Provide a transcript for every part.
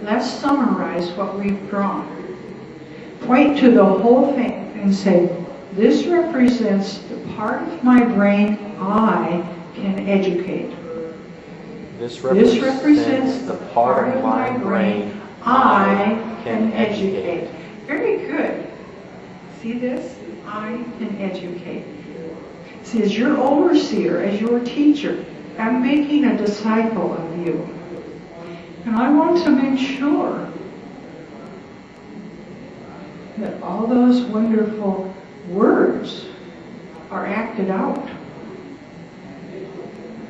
let's summarize what we've drawn. Point to the whole thing and say, this represents the part of my brain I can educate. This represents the part of my brain I can educate. Very good. See this? I can educate. See, as your overseer, as your teacher, I'm making a disciple of you. And I want to make sure that all those wonderful words are acted out.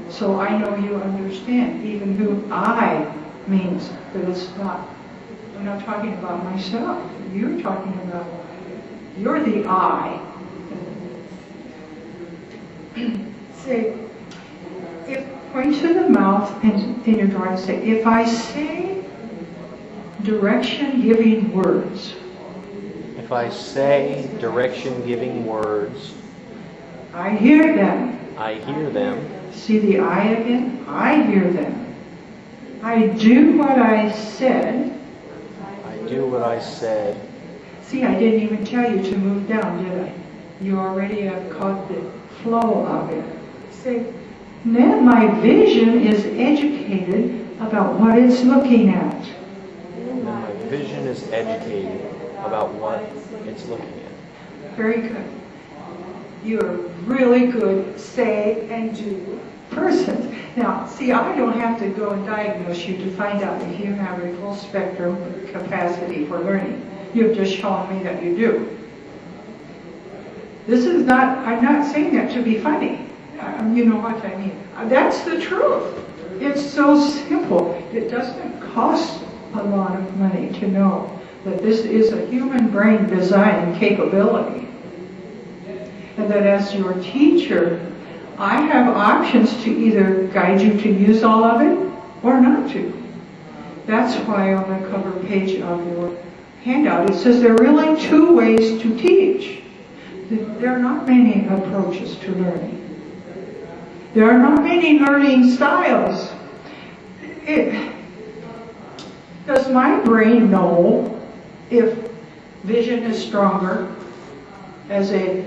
So I know you understand, even who I means, that it's not, I'm not talking about myself. You're talking about, you're the I. Say, point to the mouth and in your drawing, say, if I say direction-giving words. If I say direction-giving words. I hear them. I hear them. See the I again? I hear them. I do what I said. I do what I said. See, I didn't even tell you to move down, did I? You already have caught the flow of it. Say, then my vision is educated about what it's looking at. Then my vision is educated about what it's looking at. Very good. You're a really good say and do person. Now, see, I don't have to go and diagnose you to find out if you have a full spectrum capacity for learning. You've just shown me that you do. This is not, I'm not saying that to be funny. You know what I mean. That's the truth. It's so simple. It doesn't cost a lot of money to know that this is a human brain design capability. And that as your teacher, I have options to either guide you to use all of it or not to. That's why on the cover page of your handout it says there are really two ways to teach. There are not many approaches to learning. There are not many learning styles. Does my brain know if vision is stronger as a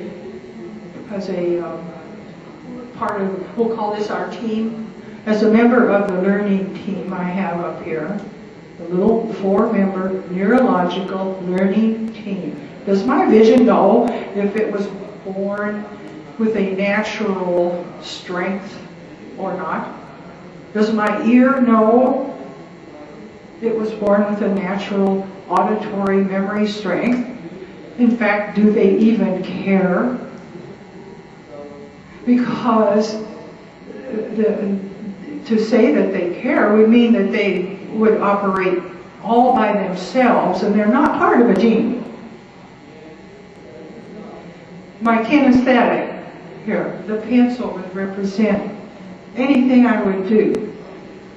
part of, we'll call this our team, as a member of the learning team I have up here, the little 4-member neurological learning team. Does my vision know if it was born with a natural strength or not? Does my ear know it was born with a natural auditory memory strength? In fact, do they even care? Because to say that they care would mean that they would operate all by themselves and they're not part of a team. My kinesthetic here, the pencil would represent anything I would do.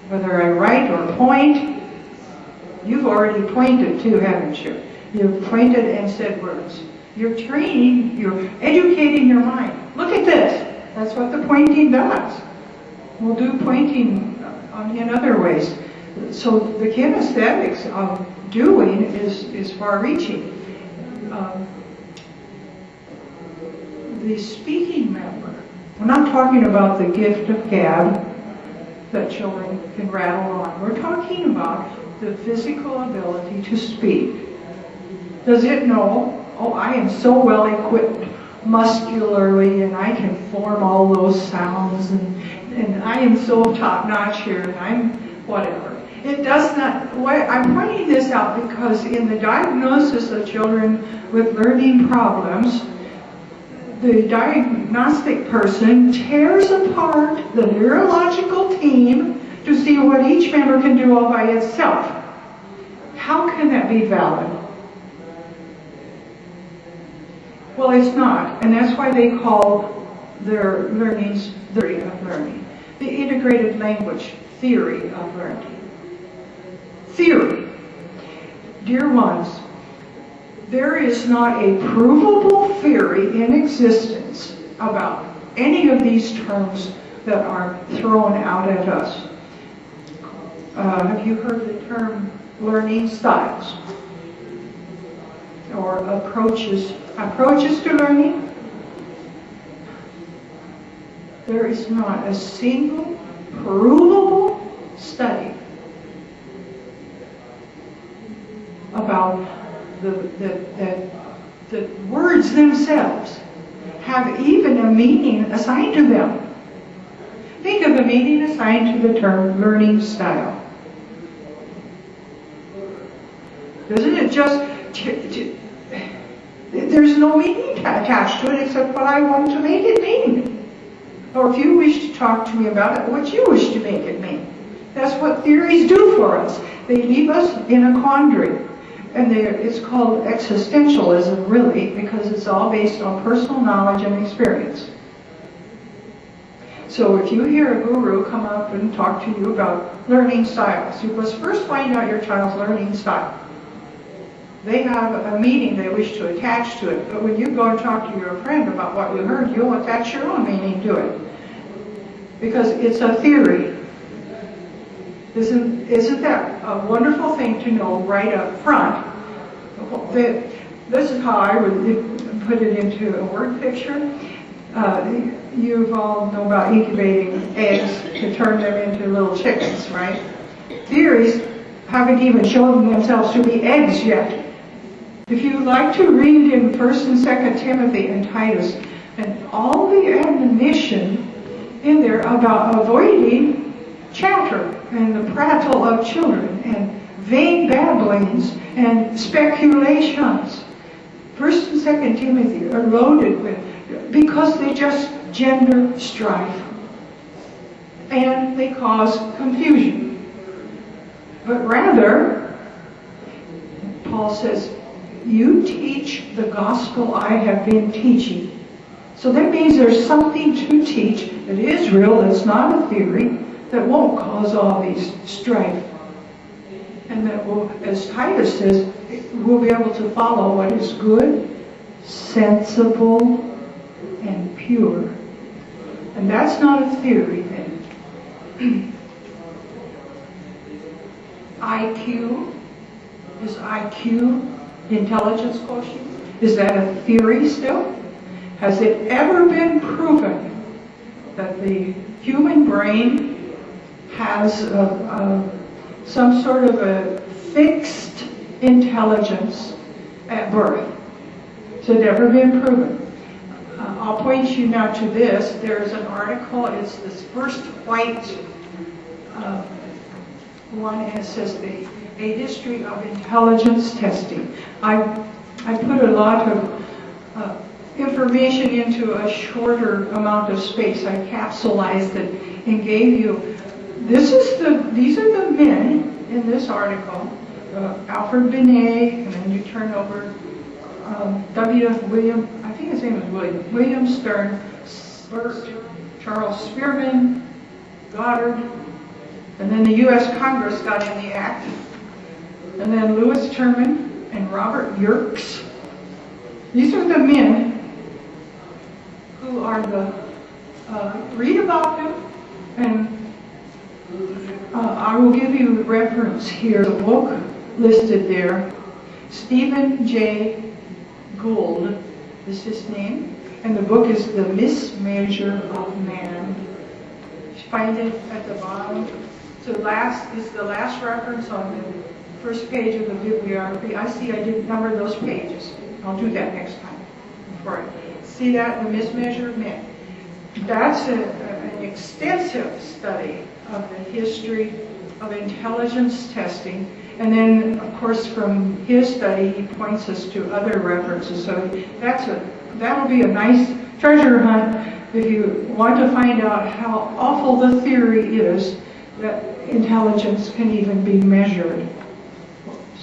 Whether I write or point, you've already pointed too, haven't you? You've pointed and said words. You're training, you're educating your mind. Look at this. That's what the pointing does. We'll do pointing in other ways. So the kinesthetics of doing is far-reaching. The speaking member, we're not talking about the gift of gab that children can rattle on. We're talking about the physical ability to speak. Does it know, oh, I am so well equipped muscularly and I can form all those sounds and I am so top-notch here and I'm whatever. It does not, I'm pointing this out because in the diagnosis of children with learning problems, the diagnostic person tears apart the neurological team to see what each member can do all by itself. How can that be valid? Well, it's not, and that's why they call their learnings theory of learning. The integrated language theory of learning. Theory. Dear ones, there is not a provable theory in existence about any of these terms that are thrown out at us. Have you heard the term learning styles or approaches to learning. There is not a single provable study about the words themselves have even a meaning assigned to them. Think of the meaning assigned to the term learning style. Isn't it just, there's no meaning attached to it except what I want to make it mean. Or if you wish to talk to me about it, what you wish to make it mean. That's what theories do for us. They leave us in a quandary. And it's called existentialism, really, because it's all based on personal knowledge and experience. So if you hear a guru come up and talk to you about learning styles, you must first find out your child's learning style. They have a meaning they wish to attach to it, but when you go and talk to your friend about what you heard, you'll attach your own meaning to it. Because it's a theory. Isn't that a wonderful thing to know right up front? This is how I would put it into a word picture. You all know about incubating eggs to turn them into little chickens, right? Theories haven't even shown themselves to be eggs yet. If you like to read in 1st and 2nd Timothy and Titus, and all the admonition in there about avoiding chatter and the prattle of children and vain babblings and speculations. 1st and 2nd Timothy are loaded with, because they just gender strife and they cause confusion. But rather, Paul says, you teach the gospel I have been teaching. So that means there's something to teach that is real, that's not a theory, that won't cause all these strife. And that will, as Titus says, we'll be able to follow what is good, sensible, and pure. And that's not a theory then. IQ, is IQ intelligence quotient? Is that a theory still? Has it ever been proven that the human brain has some sort of a fixed intelligence at birth? Has it ever been proven? I'll point you now to this. There's an article, it's this first white one, and it says a history of intelligence testing. I put a lot of information into a shorter amount of space. I capsulized it and gave you, these are the men in this article, Alfred Binet, and then you turn over William, I think his name is William Stern, Charles Spearman, Goddard, and then the U.S. Congress got in the act, and then Louis Terman and Robert Yerkes. These are the men who are the, read about them, and I will give you a reference here, the book listed there. Stephen J. Gould is his name, and the book is The Mismeasure of Man. You find it at the bottom. So is the last reference on the first page of the bibliography. I see I didn't number those pages. I'll do that next time. Before I see that, The Mismeasure of Man. That's an extensive study of the history of intelligence testing. And then, of course, from his study, he points us to other references. So that'll be a nice treasure hunt if you want to find out how awful the theory is that intelligence can even be measured.